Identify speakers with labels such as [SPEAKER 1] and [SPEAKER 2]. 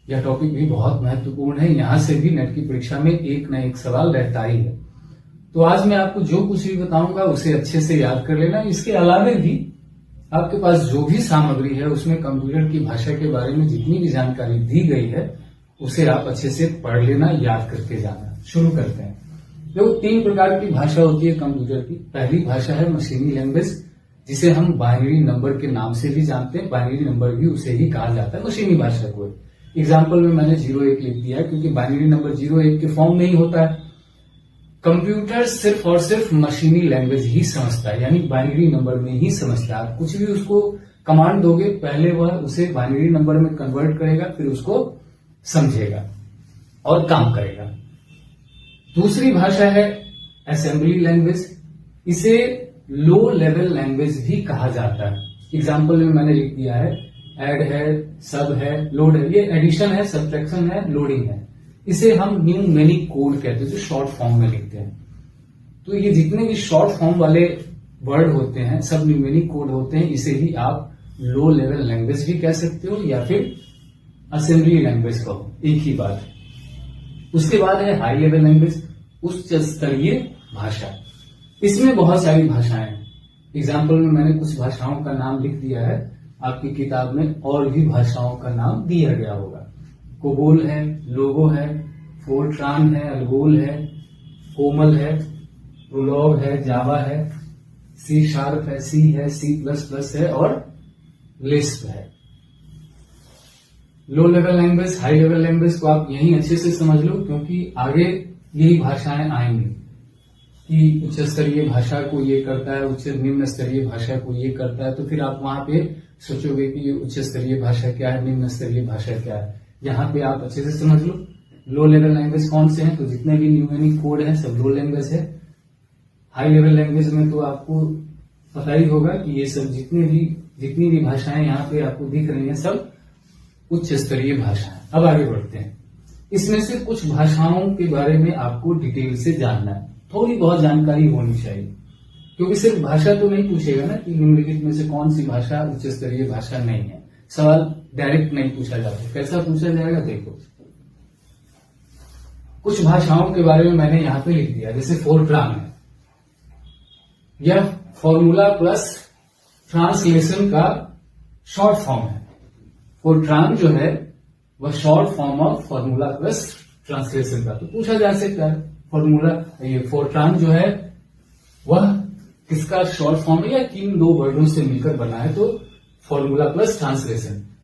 [SPEAKER 1] यह टॉपिक भी बहुत महत्वपूर्ण है। यहां से भी नेट की परीक्षा में एक न एक सवाल रहता ही है। तो आज मैं आपको जो कुछ भी बताऊंगा उसे अच्छे से याद कर लेना। इसके अलावा भी आपके पास जो भी सामग्री है उसमें कंप्यूटर की भाषा के बारे में जितनी भी जानकारी दी गई है उसे आप अच्छे से पढ़ लेना, याद करके जाना। शुरू करते हैं। देखो, 3 प्रकार की भाषा होती है कंप्यूटर की। पहली भाषा है मशीनी लैंग्वेज, जिसे हम बाइनरी नंबर के नाम से भी जानते हैं। बाइनरी नंबर भी उसे ही कहा जाता है, मशीनी भाषा को। एग्जाम्पल में मैंने 0-1 लिख दिया है क्योंकि बाइनरी नंबर 0-1 के फॉर्म में ही होता है। कंप्यूटर सिर्फ और सिर्फ मशीनी लैंग्वेज ही समझता है, यानी बाइनरी नंबर में ही समझता है। आप कुछ भी उसको कमांड दोगे, पहले वह उसे बाइनरी नंबर में कन्वर्ट करेगा, फिर उसको समझेगा और काम करेगा। दूसरी भाषा है असेंबली लैंग्वेज। इसे लो लेवल लैंग्वेज भी कहा जाता है। एग्जाम्पल में मैंने लिख दिया है, ऐड है, सब है, लोड है। ये एडिशन है, सब्ट्रैक्शन है, लोडिंग है। इसे हम न्यूमेरिक कोड कहते हैं, जो शॉर्ट फॉर्म में लिखते हैं। तो ये जितने भी शॉर्ट फॉर्म वाले वर्ड होते हैं सब न्यूमेरिक कोड होते हैं। इसे ही आप लो लेवल लैंग्वेज भी कह सकते हो या फिर असेंबली लैंग्वेज कहो, एक ही बात है। उसके बाद है हाई लेवल लैंग्वेज, उच्च स्तरीय भाषा। इसमें बहुत सारी भाषाएं हैं। एग्जाम्पल में मैंने कुछ भाषाओं का नाम लिख दिया है, आपकी किताब में और भी भाषाओं का नाम दिया गया होगा। कोबोल है, लोगो है, फोर्ट्रान है, अल्गोल है, कोमल है, प्रोलॉग है, जावा है, सी शार्प है, सी है, C++ है और लिस्प है। Low level language, high level language को आप यहीं अच्छे से समझ लो, क्योंकि आगे यही भाषाएं आएंगी कि उच्च स्तरीय भाषा को ये करता है, उच्च निम्न स्तरीय भाषा को ये करता है। तो फिर आप वहां पे सोचोगे कि ये उच्च स्तरीय भाषा क्या है, निम्न स्तरीय भाषा क्या है। यहाँ पे आप अच्छे से समझ लो लो लेवल लैंग्वेज कौन से हैं। तो जितने भी न्यूमेरिक कोड हैं सब लो लैंग्वेज है। हाई लेवल लैंग्वेज में तो आपको पता ही होगा कि ये सब जितनी भी भाषाएं यहाँ पे आपको दिख रही हैं सब उच्च स्तरीय भाषा है। अब आगे बढ़ते हैं। इसमें से कुछ भाषाओं के बारे में आपको डिटेल से जानना है, थोड़ी बहुत जानकारी होनी चाहिए, क्योंकि सिर्फ भाषा तो नहीं पूछेगा ना कि निम्नलिखित में से कौन सी भाषा उच्च स्तरीय भाषा नहीं है। सवाल डायरेक्ट नहीं पूछा जाता। कैसा पूछा जाएगा, देखो कुछ भाषाओं के बारे में मैंने यहां पे लिख दिया। जैसे फोर्ट्रान है, यह फॉर्मूला प्लस ट्रांसलेशन का शॉर्ट फॉर्म है। फोर्ट्रान जो है वह short form of formula plus translation का। तो पूछा जा सकता है फॉर्मूला, ये फोर्ट्रान जो है वह किसका शॉर्ट फॉर्म है या किन 2 वर्डों से मिलकर बना है। तो फॉर्मूला प्लस ट्रांसलेशन।